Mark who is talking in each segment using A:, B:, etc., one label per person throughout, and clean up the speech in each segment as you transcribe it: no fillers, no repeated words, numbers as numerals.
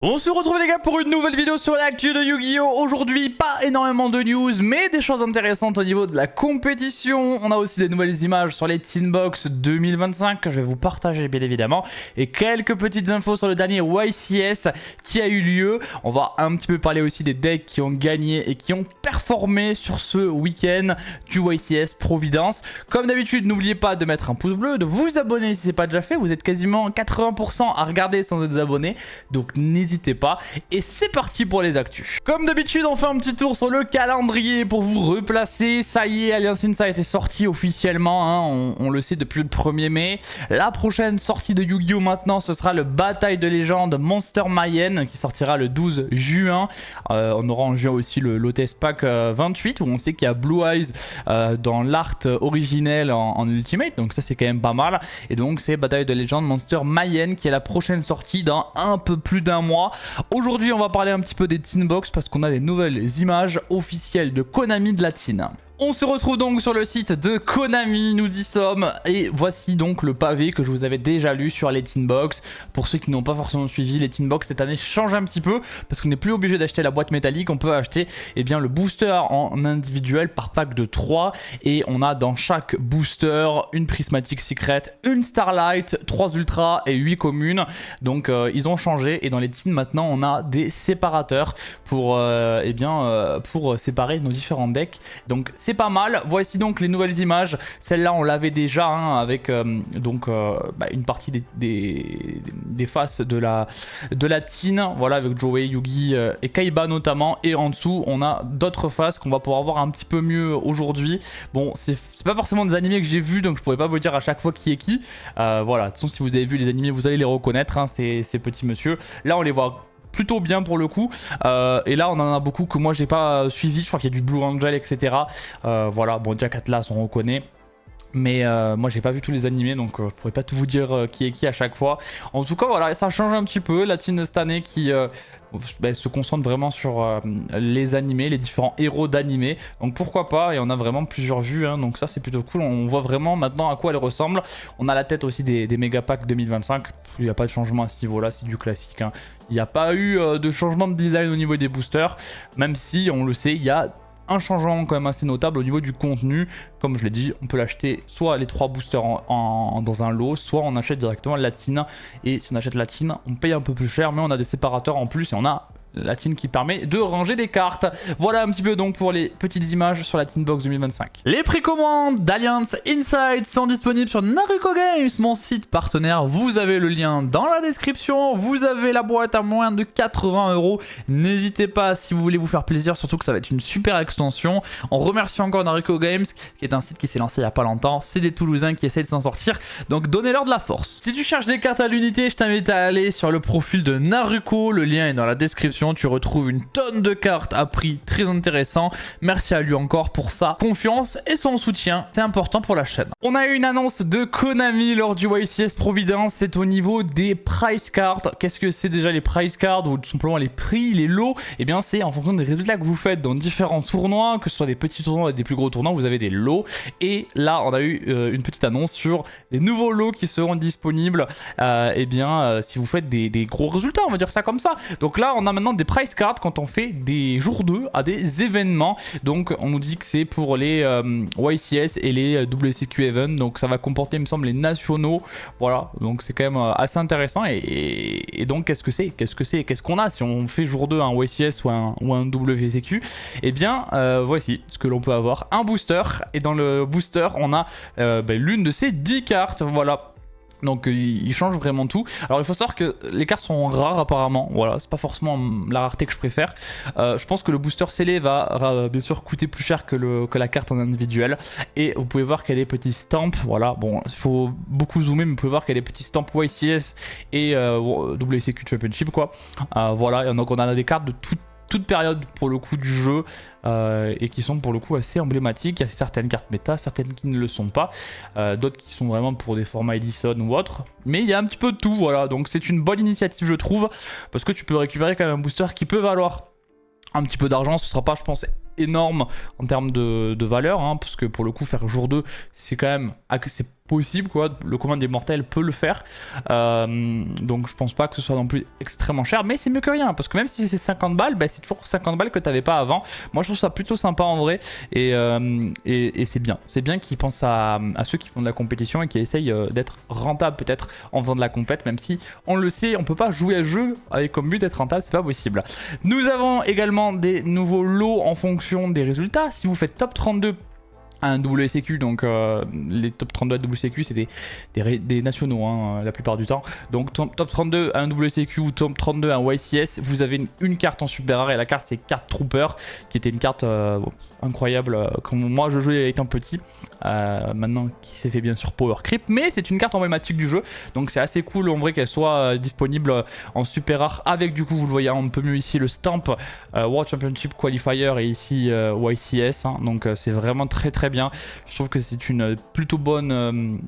A: On se retrouve les gars pour une nouvelle vidéo sur l'actu de Yu-Gi-Oh! Aujourd'hui, pas énormément de news, mais des choses intéressantes au niveau de la compétition. On a aussi des nouvelles images sur les Teen Box 2025 que je vais vous partager bien évidemment. Et quelques petites infos sur le dernier YCS qui a eu lieu. On va un petit peu parler aussi des decks qui ont gagné et qui ont performé sur ce week-end du YCS Providence. Comme d'habitude, n'oubliez pas de mettre un pouce bleu, de vous abonner si ce n'est pas déjà fait. Vous êtes quasiment 80% à regarder sans être abonné. Donc n'hésitez pas, et c'est parti pour les actus. Comme d'habitude, on fait un petit tour sur le calendrier pour vous replacer. Ça y est, Alliance Insight est sorti officiellement, hein. On le sait depuis le 1er mai. La prochaine sortie de Yu-Gi-Oh! Maintenant, ce sera le Bataille de légende Monster Mayenne qui sortira le 12 juin. On aura en juin aussi le Lotus Pack 28 où on sait qu'il y a Blue Eyes dans l'art originel en Ultimate, donc ça c'est quand même pas mal. Et donc c'est Bataille de légende Monster Mayenne qui est la prochaine sortie dans un peu plus d'un mois. Aujourd'hui, on va parler un petit peu des Teen Box parce qu'on a des nouvelles images officielles de Konami de la Teen. On se retrouve donc sur le site de Konami, nous y sommes, et voici donc le pavé que je vous avais déjà lu sur les Teen Box. Pour ceux qui n'ont pas forcément suivi, les Teen Box cette année changent un petit peu parce qu'on n'est plus obligé d'acheter la boîte métallique, on peut acheter le booster en individuel par pack de 3 et on a dans chaque booster une prismatique secret, une Starlight, 3 ultras et 8 communes. Donc ils ont changé et dans les Teen maintenant on a des séparateurs pour, pour séparer nos différents decks. Donc c'est pas mal. Voici donc les nouvelles images. Celle-là, on l'avait déjà hein, avec une partie des faces de la Teen. Voilà, avec Joey, Yugi et Kaiba notamment. Et en dessous, on a d'autres faces qu'on va pouvoir voir un petit peu mieux aujourd'hui. Bon, c'est pas forcément des animés que j'ai vus, donc je pourrais pas vous dire à chaque fois qui est qui. Voilà, de toute façon, si vous avez vu les animés, vous allez les reconnaître, hein, ces petits messieurs. Là, on les voit plutôt bien pour le coup, et là on en a beaucoup que moi j'ai pas suivi. Je crois qu'il y a du Blue Angel, etc. Voilà, bon, Jack Atlas on reconnaît, mais moi j'ai pas vu tous les animés, donc je pourrais pas tout vous dire qui est qui à chaque fois. En tout cas voilà, ça change un petit peu. La Teen cette année qui se concentre vraiment sur les animés, les différents héros d'animés, donc pourquoi pas. Et on a vraiment plusieurs vues, hein, donc ça c'est plutôt cool. On voit vraiment maintenant à quoi elle ressemble. On a la tête aussi des méga packs 2025. Il n'y a pas de changement à ce niveau là, c'est du classique, hein. Il n'y a pas eu de changement de design au niveau des boosters, même si on le sait, il y a un changement quand même assez notable au niveau du contenu. Comme je l'ai dit, on peut l'acheter soit les 3 boosters dans un lot, soit on achète directement la Teen. Et si on achète la Teen, on paye un peu plus cher, mais on a des séparateurs en plus et on a la Teen qui permet de ranger des cartes. Voilà un petit peu donc pour les petites images sur la Teen Box 2025. Les précommandes d'Alliance Insight sont disponibles sur Naruko Games, mon site partenaire. Vous avez le lien dans la description. Vous avez la boîte à moins de 80 €. N'hésitez pas si vous voulez vous faire plaisir, surtout que ça va être une super extension. On remercie encore Naruko Games, qui est un site qui s'est lancé il n'y a pas longtemps. C'est des Toulousains qui essayent de s'en sortir, donc donnez-leur de la force. Si tu cherches des cartes à l'unité, je t'invite à aller sur le profil de Naruko. Le lien est dans la description. Tu retrouves une tonne de cartes à prix très intéressant. Merci à lui encore pour sa confiance et son soutien. C'est important pour la chaîne. On a eu une annonce de Konami lors du YCS Providence. C'est au niveau des price cards. Qu'est-ce que c'est déjà les price cards, ou tout simplement les prix, les lots? Eh bien, c'est en fonction des résultats que vous faites dans différents tournois, que ce soit des petits tournois et des plus gros tournois, vous avez des lots. Et là, on a eu une petite annonce sur des nouveaux lots qui seront disponibles. Si vous faites des gros résultats, on va dire ça comme ça. Donc là, on a maintenant des price cards quand on fait des jours 2 à des événements. Donc on nous dit que c'est pour les YCS et les WCQ Event. Donc ça va comporter, il me semble, les nationaux. Voilà, donc c'est quand même assez intéressant. Et donc qu'est-ce qu'on a si on fait jour 2 un YCS ou un WCQ? Eh bien voici ce que l'on peut avoir: un booster, et dans le booster on a l'une de ces 10 cartes. Voilà. Donc il change vraiment tout. Alors il faut savoir que les cartes sont rares apparemment. Voilà, c'est pas forcément la rareté que je préfère. Je pense que le booster scellé va bien sûr coûter plus cher que la carte en individuel. Et vous pouvez voir qu'il y a des petits stamps. Voilà, bon, il faut beaucoup zoomer, mais vous pouvez voir qu'il y a des petits stamps YCS et WCQ Championship quoi. Voilà, et donc on a des cartes de toute période pour le coup du jeu, et qui sont pour le coup assez emblématiques. Il y a certaines cartes méta, certaines qui ne le sont pas, d'autres qui sont vraiment pour des formats Edison ou autres, mais il y a un petit peu de tout. Voilà, donc c'est une bonne initiative je trouve, parce que tu peux récupérer quand même un booster qui peut valoir un petit peu d'argent. Ce sera pas, je pense, énorme en termes de valeur, hein, parce que pour le coup faire jour 2 c'est quand même c'est possible quoi, le commun des mortels peut le faire, donc je pense pas que ce soit non plus extrêmement cher, mais c'est mieux que rien, parce que même si c'est 50 balles, bah, c'est toujours 50 balles que t'avais pas avant. Moi je trouve ça plutôt sympa en vrai, et c'est bien qu'ils pensent à ceux qui font de la compétition et qui essayent d'être rentables peut-être en faisant de la compète, même si on le sait, on peut pas jouer à jeu avec comme but d'être rentable, c'est pas possible. Nous avons également des nouveaux lots en fonction des résultats. Si vous faites top 32 à un WSQ, donc les top 32 à WSQ c'est des nationaux hein, la plupart du temps, donc top 32 à un WSQ ou top 32 à un YCS, vous avez une carte en super rare, et la carte c'est carte Trooper, qui était une carte incroyable quand moi je jouais étant petit, maintenant qui s'est fait bien sûr Power Creep, mais c'est une carte emblématique du jeu, donc c'est assez cool en vrai qu'elle soit disponible en super rare, avec du coup vous le voyez un peu mieux ici le stamp World Championship Qualifier, et ici YCS, hein, donc c'est vraiment très bien. Je trouve que c'est une plutôt bonne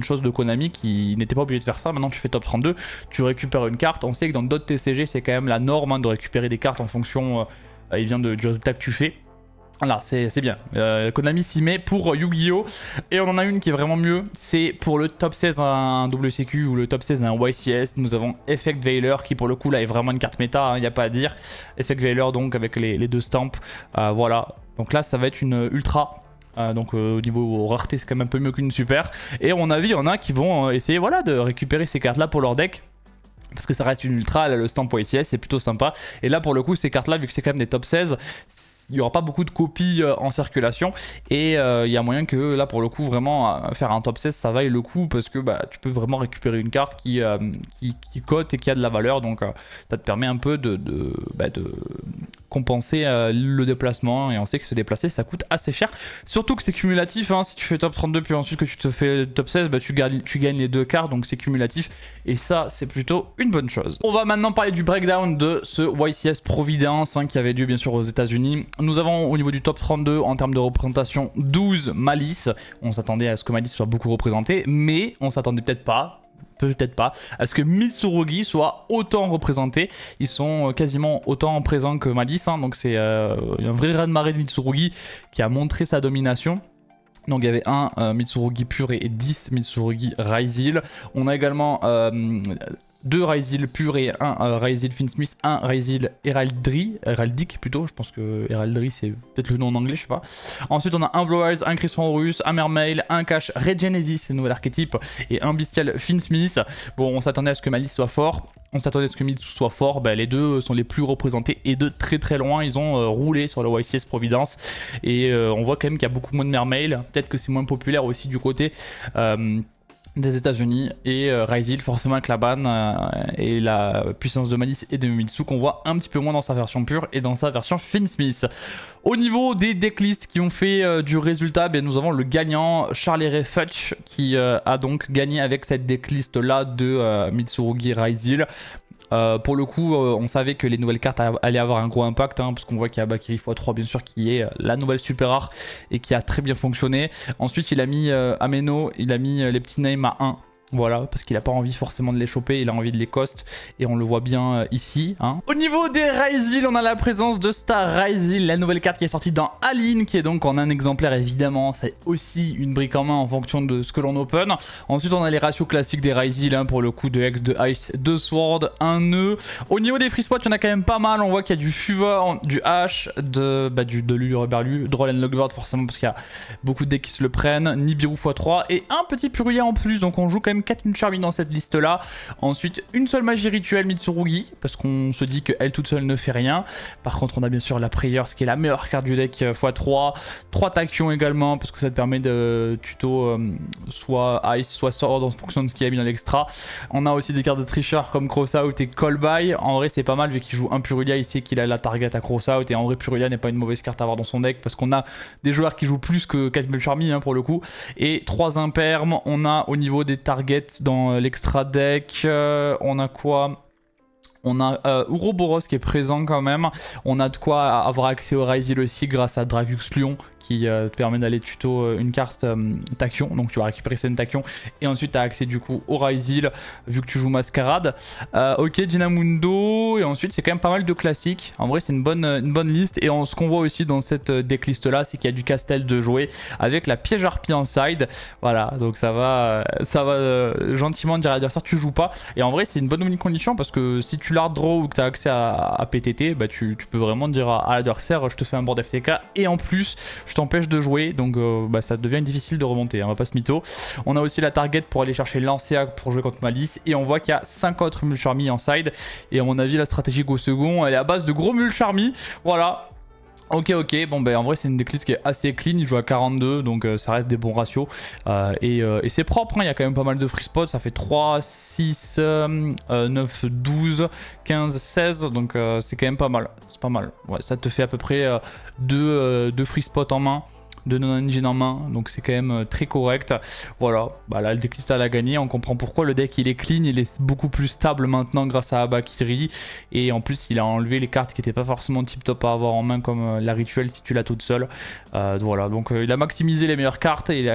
A: chose de Konami, qui n'était pas obligé de faire ça. Maintenant tu fais top 32, tu récupères une carte. On sait que dans d'autres TCG c'est quand même la norme hein, de récupérer des cartes en fonction du résultat que tu fais. Voilà, c'est bien. Konami s'y met pour Yu-Gi-Oh! Et on en a une qui est vraiment mieux, c'est pour le top 16 à un WCQ ou le top 16 à un YCS. Nous avons Effect Veiler qui pour le coup là est vraiment une carte méta, il n'y a pas à dire. Effect Veiler donc avec les deux stamps. Voilà, donc là ça va être une ultra. Donc au niveau rareté c'est quand même un peu mieux qu'une super. Et à mon avis il y en a qui vont essayer voilà, de récupérer ces cartes là pour leur deck, parce que ça reste une ultra, là, le stamp YCS c'est plutôt sympa. Et là pour le coup ces cartes là, vu que c'est quand même des top 16, il n'y aura pas beaucoup de copies en circulation, et il y a moyen que là pour le coup vraiment faire un top 16 ça vaille le coup, parce que bah, tu peux vraiment récupérer une carte qui cote et qui a de la valeur, donc ça te permet un peu de compenser le déplacement, et on sait que se déplacer ça coûte assez cher, surtout que c'est cumulatif hein. Si tu fais top 32 puis ensuite que tu te fais top 16, bah, tu gagnes les deux cartes, donc c'est cumulatif, et ça c'est plutôt une bonne chose. On va maintenant parler du breakdown de ce YCS Providence hein, qui avait lieu bien sûr aux États-Unis. Nous avons au niveau du top 32 en termes de représentation 12 Malice. On s'attendait à ce que Malice soit beaucoup représenté, mais on s'attendait peut-être pas à ce que Mitsurugi soit autant représenté. Ils sont quasiment autant présents que Malice hein, donc c'est un vrai raz-de-marée de Mitsurugi qui a montré sa domination. Donc il y avait un Mitsurugi pur et 10 Mitsurugi Raizil. On a également 2 Raizil pur et 1 Raizil Finsmith, 1 Raizil Heraldic plutôt, je pense que Heraldry c'est peut-être le nom en anglais, je sais pas. Ensuite on a un Blue Eyes, un Crisson Horus, un Mermail, un Cash Regenesis, c'est le nouvel archétype, et un Bestial Finsmith. Bon, on s'attendait à ce que Malice soit fort, on s'attendait à ce que Mitsu soit fort, bah, les deux sont les plus représentés, et de très loin ils ont roulé sur le YCS Providence, et on voit quand même qu'il y a beaucoup moins de Mermail, peut-être que c'est moins populaire aussi du côté des États-Unis, et Raizil forcément avec la ban et la puissance de Malice et de Mitsu qu'on voit un petit peu moins dans sa version pure et dans sa version Finsmith. Au niveau des decklists qui ont fait du résultat, bien, nous avons le gagnant Charlie Ray Futch qui a donc gagné avec cette decklist là de Mitsurugi Raizil. Pour le coup, on savait que les nouvelles cartes allaient avoir un gros impact, hein, parce qu'on voit qu'il y a Bakiri x3 bien sûr qui est la nouvelle super rare et qui a très bien fonctionné. Ensuite il a mis Ameno, il a mis les petits names à 1. Voilà, parce qu'il n'a pas envie forcément de les choper, il a envie de les cost, et on le voit bien ici. Hein. Au niveau des Raizil, on a la présence de Star Raizil, la nouvelle carte qui est sortie dans Aline, qui est donc en un exemplaire évidemment, c'est aussi une brique en main en fonction de ce que l'on open. Ensuite on a les ratios classiques des Raizil, hein, pour le coup de Hex, de Ice, de Sword, un nœud. Au niveau des free spots, il y en a quand même pas mal, on voit qu'il y a du Fuvor, du H, de Lulu, Reberlu, Droll and Logbird forcément parce qu'il y a beaucoup de decks qui se le prennent, Nibiru x3 et un petit Puruya en plus, donc on joue quand même 4 Charmy dans cette liste là. Ensuite une seule magie rituelle Mitsurugi, parce qu'on se dit qu'elle toute seule ne fait rien. Par contre on a bien sûr la Prayers qui est la meilleure carte du deck x3, 3 Tachyon également parce que ça te permet de tuto soit Ice soit Sword en fonction de ce qu'il y a mis dans l'extra. On a aussi des cartes de tricheur comme Crossout et Callby. En vrai c'est pas mal vu qu'il joue un Purulia, il sait qu'il a la target à Crossout, et en vrai Purulia n'est pas une mauvaise carte à avoir dans son deck parce qu'on a des joueurs qui jouent plus que 4000 Charmy hein, pour le coup. Et 3 impermes, on a au niveau des targets dans l'extra deck, on a quoi? On a Ouroboros qui est présent quand même. On a de quoi avoir accès au Ryzeal aussi grâce à Dragux Lion qui te permet d'aller tuto une carte Tachyon. Donc tu vas récupérer cette Tachyon et ensuite tu as accès du coup au Ryzeal vu que tu joues Mascarade. Ok, Dynamundo et ensuite c'est quand même pas mal de classiques. En vrai c'est une bonne liste et ce qu'on voit aussi dans cette decklist là c'est qu'il y a du Castel de jouer avec la piège harpie en side. Voilà, donc ça va gentiment dire à l'adversaire tu joues pas. Et en vrai c'est une bonne condition parce que si tu l'hard draw ou que tu as accès à PTT, bah tu peux vraiment dire à l'adversaire je te fais un board FTK et en plus je t'empêche de jouer, donc bah, ça devient difficile de remonter, hein, on va pas se mytho. On a aussi la target pour aller chercher Lancea pour jouer contre Malice et on voit qu'il y a 5 autres Mulcharmy en side et à mon avis la stratégie go second elle est à base de gros Mulcharmy, voilà. Ok, bon ben en vrai c'est une decklist qui est assez clean, il joue à 42 donc ça reste des bons ratios et c'est propre, hein. Il y a quand même pas mal de free spots, ça fait 3, 6, 9, 12, 15, 16 donc c'est quand même pas mal, c'est pas mal. Ouais, ça te fait à peu près 2 free spots en main, de non-engine en main, donc c'est quand même très correct. Voilà, bah là le decklist elle a gagné, on comprend pourquoi le deck il est clean, il est beaucoup plus stable maintenant grâce à Abakiri et en plus il a enlevé les cartes qui n'étaient pas forcément tip top à avoir en main comme la rituelle si tu l'as toute seule. Voilà, donc il a maximisé les meilleures cartes et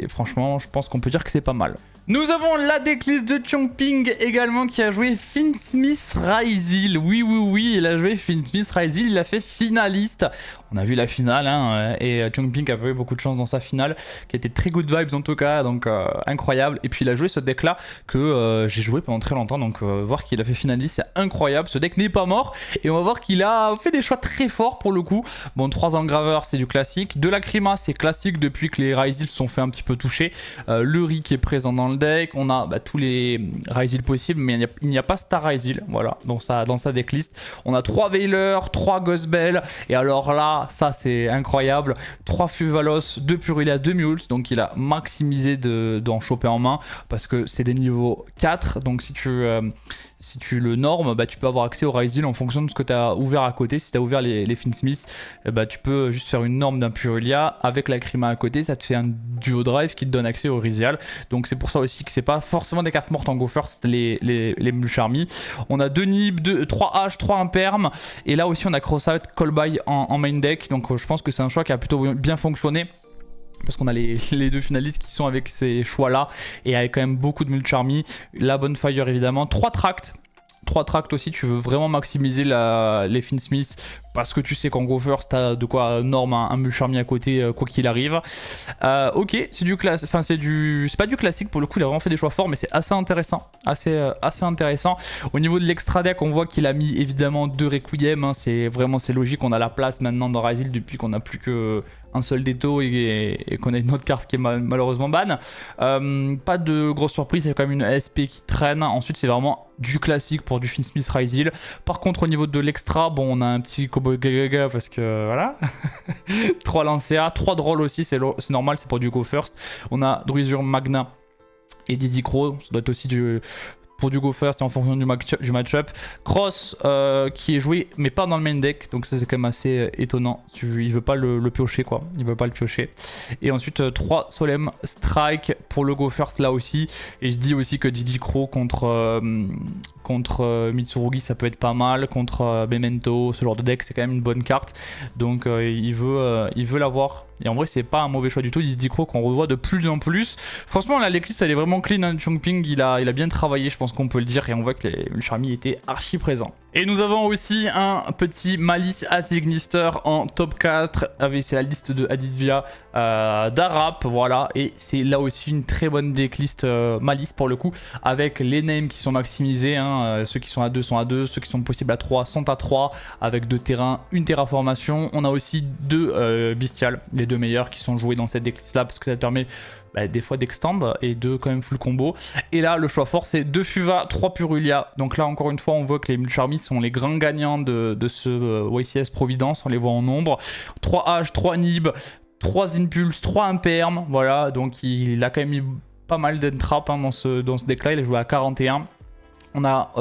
A: franchement je pense qu'on peut dire que c'est pas mal. Nous avons la decklist de Chongping également qui a joué Finsmith Ryzeal. Oui, il a joué Finsmith Ryzeal, il a fait finaliste. On a vu la finale hein, et Chongping a eu beaucoup de chance dans sa finale qui était très good vibes en tout cas, donc incroyable. Et puis il a joué ce deck là que j'ai joué pendant très longtemps, donc voir qu'il a fait finaliste c'est incroyable. Ce deck n'est pas mort et on va voir qu'il a fait des choix très forts pour le coup. Bon, 3 engraveurs c'est du classique, de la Lacrima c'est classique depuis que les Ryzeal se sont fait un petit peu toucher. Le Rick est présent dans le deck, on a tous les Ryzeal possibles mais il n'y a pas Star Ryzeal, voilà, dans sa decklist. On a 3 Veiler, 3 Ghostbell et alors là ça c'est incroyable, 3 Fuvalos, 2 Purulia, 2 Mules, donc il a maximisé d'en choper en main parce que c'est des niveaux 4, donc si tu le normes, bah, tu peux avoir accès au Ryzeal en fonction de ce que tu as ouvert à côté. Si tu as ouvert les Finsmith, bah, tu peux juste faire une norme d'un Purulia avec la Lacrima à côté, ça te fait un duo drive qui te donne accès au Ryzeal. Donc c'est pour ça aussi que c'est pas forcément des cartes mortes en Go First, les Mulcharmy. On a 2 Nib, 3 H, 3 Imperm, et là aussi on a Crossout, Callby en main deck, donc je pense que c'est un choix qui a plutôt bien fonctionné. Parce qu'on a les 2 finalistes qui sont avec ces choix là et avec quand même beaucoup de Mulcharmy. La Bonfire évidemment, 3 tracts. 3 tracts aussi, tu veux vraiment maximiser les Finsmith parce que tu sais qu'en Go First t'as de quoi norme un Mulcharmy à côté quoi qu'il arrive. Ok, c'est du classique, enfin c'est pas du classique pour le coup, il a vraiment fait des choix forts mais c'est assez intéressant, assez intéressant. Au niveau de l'extra deck on voit qu'il a mis évidemment 2 Requiem, hein. C'est logique, on a la place maintenant dans Ryzeal depuis qu'on a plus que un seul Déto et qu'on a une autre carte qui est malheureusement ban. Pas de grosse surprise, il y a quand même une SP qui traîne. Ensuite c'est vraiment du classique pour du Finsmith Ryzeal. Par contre au niveau de l'extra, bon on a un petit combo gaga parce que voilà. 3 Lancea, 3 Droll aussi, c'est normal, c'est pour du Go First. On a Druisure Magna et Diddy Crow, ça doit être aussi pour du Go First et en fonction du match-up. Cross qui est joué mais pas dans le main deck, donc ça c'est quand même assez étonnant. Il veut pas le piocher quoi, il veut pas le piocher. Et ensuite 3 Solemn Strike pour le Go First là aussi. Et je dis aussi que Diddy Crow contre Mitsurugi ça peut être pas mal, contre Memento, ce genre de deck c'est quand même une bonne carte. Donc il veut l'avoir. Et en vrai c'est pas un mauvais choix du tout, Diddy Crow qu'on revoit de plus en plus. Franchement la decklist elle est vraiment clean, hein. Chongping il a bien travaillé, je pense qu'on peut le dire, et on voit que les Mulcharmy étaient archi présents. Et nous avons aussi un petit Malice Atignister en top 4, c'est la liste de Aditya d'Arap, voilà, et c'est là aussi une très bonne decklist Malice pour le coup, avec les names qui sont maximisés, hein. Ceux qui sont à 2 sont à 2, ceux qui sont possibles à 3 sont à 3, avec 2 terrains, une terraformation. On a aussi 2 bestiales, les 2 meilleurs qui sont joués dans cette decklist là, parce que ça te permet des fois d'extendre et de quand même full combo. Et là le choix fort c'est 2 Fuva, 3 Purulia. Donc là encore une fois on voit que les Mulcharmy sont les grands gagnants de ce YCS Providence, on les voit en nombre. 3 H, 3 Nib, 3 Impulse, 3 Imperm, voilà, donc il a quand même mis pas mal d'entrap hein, dans ce deck là, il a joué à 41. On a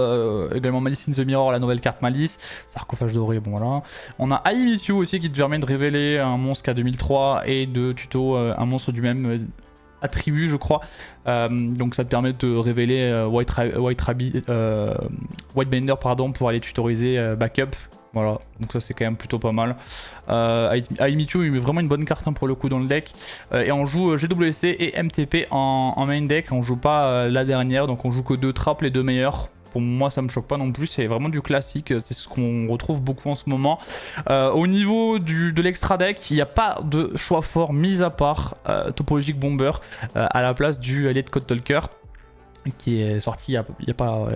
A: également Malice in the Mirror, la nouvelle carte Malice, sarcophage doré, bon voilà. On a I Miss You aussi qui te permet de révéler un monstre K2003 et de tuto un monstre du même attribut, je crois. Donc ça te permet de révéler Whitebender pardon, pour aller tutoriser backup. Voilà, donc ça c'est quand même plutôt pas mal. Aimichu il met vraiment une bonne carte hein, pour le coup dans le deck. Et on joue GWC et MTP en main deck, on joue pas la dernière, donc on joue que 2 trappes, les 2 meilleurs. Pour moi ça me choque pas non plus, c'est vraiment du classique, c'est ce qu'on retrouve beaucoup en ce moment. Au niveau de l'extra deck, il n'y a pas de choix fort mis à part Topologic Bomber à la place du Elite Code Talker qui est sorti il n'y a pas...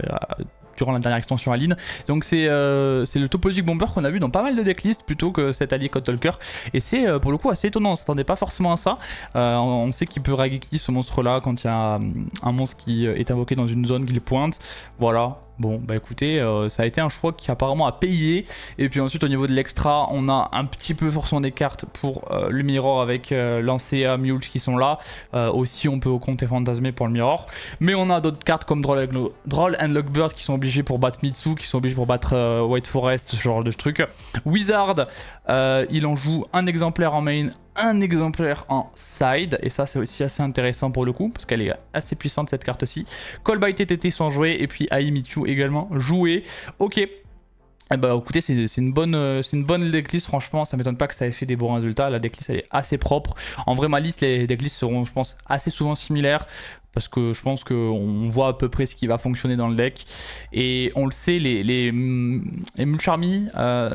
A: durant la dernière extension Aline. Donc c'est le Topologic Bomber qu'on a vu dans pas mal de decklists plutôt que cet allié Code Talker. Et c'est pour le coup assez étonnant, on s'attendait pas forcément à ça. On sait qu'il peut Raigeki ce monstre là quand il y a un monstre qui est invoqué dans une zone qu'il pointe. Voilà. Bon bah écoutez, ça a été un choix qui apparemment a payé. Et puis ensuite au niveau de l'extra, on a un petit peu forcément des cartes pour le Mirror avec Lancea, Mule qui sont là. Aussi on peut au compte et fantasmer pour le Mirror. Mais on a d'autres cartes comme Droll and Lockbird qui sont obligés pour battre Mitsu, qui sont obligés pour battre White Forest, ce genre de truc. Wizard, il en joue un exemplaire en main, un exemplaire en side, et ça c'est aussi assez intéressant pour le coup parce qu'elle est assez puissante cette carte aussi. Call by TTT sont joués et puis Aimichu également joué. Ok. Eh bah écoutez, c'est une bonne decklist, franchement ça m'étonne pas que ça ait fait des bons résultats. La decklist elle est assez propre. En vrai ma liste, les decklists seront je pense assez souvent similaires. Parce que je pense qu'on voit à peu près ce qui va fonctionner dans le deck. Et on le sait, les Mulcharmy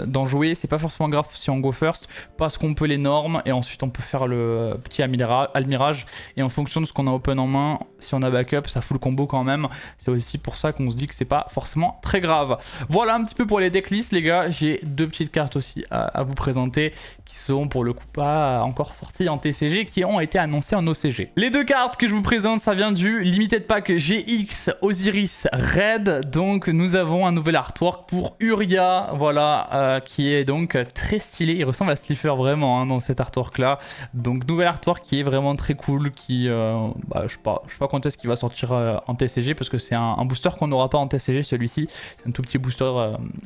A: d'en jouer, c'est pas forcément grave si on go first. Parce qu'on peut les normes et ensuite on peut faire le petit almirage. Et en fonction de ce qu'on a open en main, si on a backup, ça fout le combo quand même. C'est aussi pour ça qu'on se dit que c'est pas forcément très grave. Voilà un petit peu pour les decklists les gars. J'ai 2 petites cartes aussi à vous présenter qui seront pour le coup pas encore sorties en TCG, qui ont été annoncées en OCG. Les 2 cartes que je vous présente, ça vient du Limited Pack GX Osiris Red. Donc nous avons un nouvel artwork pour Uria, voilà, qui est donc très stylé. Il ressemble à Slifer vraiment hein, dans cet artwork là. Donc nouvel artwork qui est vraiment très cool, qui je sais pas quand est-ce qu'il va sortir en TCG, parce que c'est un booster qu'on n'aura pas en TCG celui-ci. C'est un tout petit booster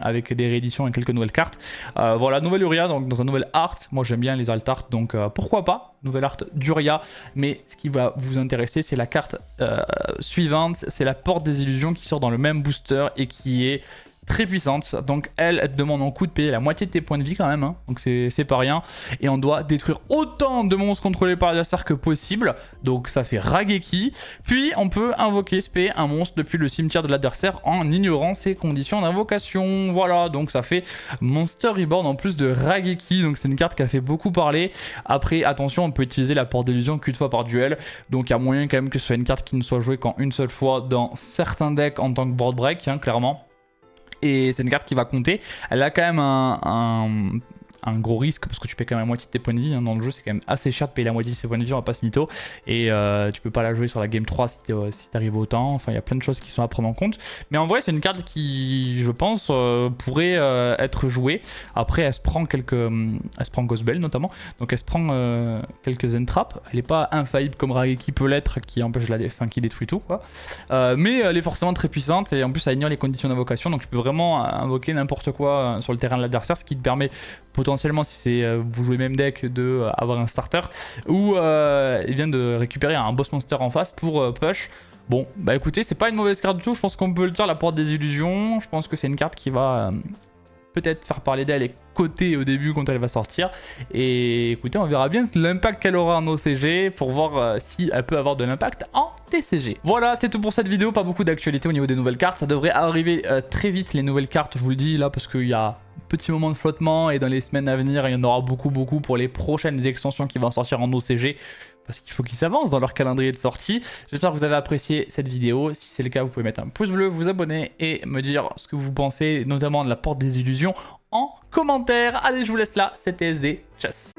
A: avec des rééditions et quelques nouvelles cartes. Voilà, nouvelle Uria donc dans un nouvel art. Moi j'aime bien les alt art, donc pourquoi pas, nouvelle art d'Uria. Mais ce qui va vous intéresser, c'est la carte suivante, c'est la Porte des Illusions qui sort dans le même booster et qui est très puissante. Donc elle te demande en coup de payer la moitié de tes points de vie quand même hein. Donc c'est pas rien, et on doit détruire autant de monstres contrôlés par l'adversaire que possible, donc ça fait Raigeki. Puis on peut invoquer spé un monstre depuis le cimetière de l'adversaire en ignorant ses conditions d'invocation. Voilà, donc ça fait Monster Reborn en plus de Raigeki, donc c'est une carte qui a fait beaucoup parler. Après attention, on peut utiliser la Porte d'Illusion qu'une fois par duel, donc il y a moyen quand même que ce soit une carte qui ne soit jouée qu'en une seule fois dans certains decks en tant que board break hein, clairement. Et c'est une carte qui va compter. Elle a quand même un gros risque parce que tu payes quand même la moitié de tes points de vie hein, dans le jeu. C'est quand même assez cher de payer la moitié de ses points de vie, on va pas se mytho. Et tu peux pas la jouer sur la game 3 si t'arrives au temps. Enfin il y a plein de choses qui sont à prendre en compte. Mais en vrai c'est une carte qui je pense pourrait être jouée. Après elle se prend Ghostbell notamment. Donc elle se prend quelques entraps. Elle est pas infaillible comme Raigeki peut l'être, qui empêche qui détruit tout quoi. Mais elle est forcément très puissante et en plus elle ignore les conditions d'invocation. Donc tu peux vraiment invoquer n'importe quoi sur le terrain de l'adversaire, ce qui te permet potentiellement, si c'est vous jouez même deck, de avoir un starter ou il vient de récupérer un boss monster en face pour push. Bon bah écoutez, c'est pas une mauvaise carte du tout, je pense qu'on peut le dire. La Porte des Illusions, je pense que c'est une carte qui va peut-être faire parler d'elle et côté au début quand elle va sortir. Et écoutez, on verra bien l'impact qu'elle aura en OCG pour voir si elle peut avoir de l'impact en TCG. Voilà, c'est tout pour cette vidéo. Pas beaucoup d'actualité au niveau des nouvelles cartes. Ça devrait arriver très vite les nouvelles cartes, je vous le dis là, parce qu'il y a petit moment de flottement et dans les semaines à venir, il y en aura beaucoup pour les prochaines extensions qui vont sortir en OCG. Parce qu'il faut qu'ils s'avancent dans leur calendrier de sortie. J'espère que vous avez apprécié cette vidéo. Si c'est le cas, vous pouvez mettre un pouce bleu, vous abonner et me dire ce que vous pensez, notamment de la Porte des Illusions, en commentaire. Allez, je vous laisse là. C'était SD. Tchuss.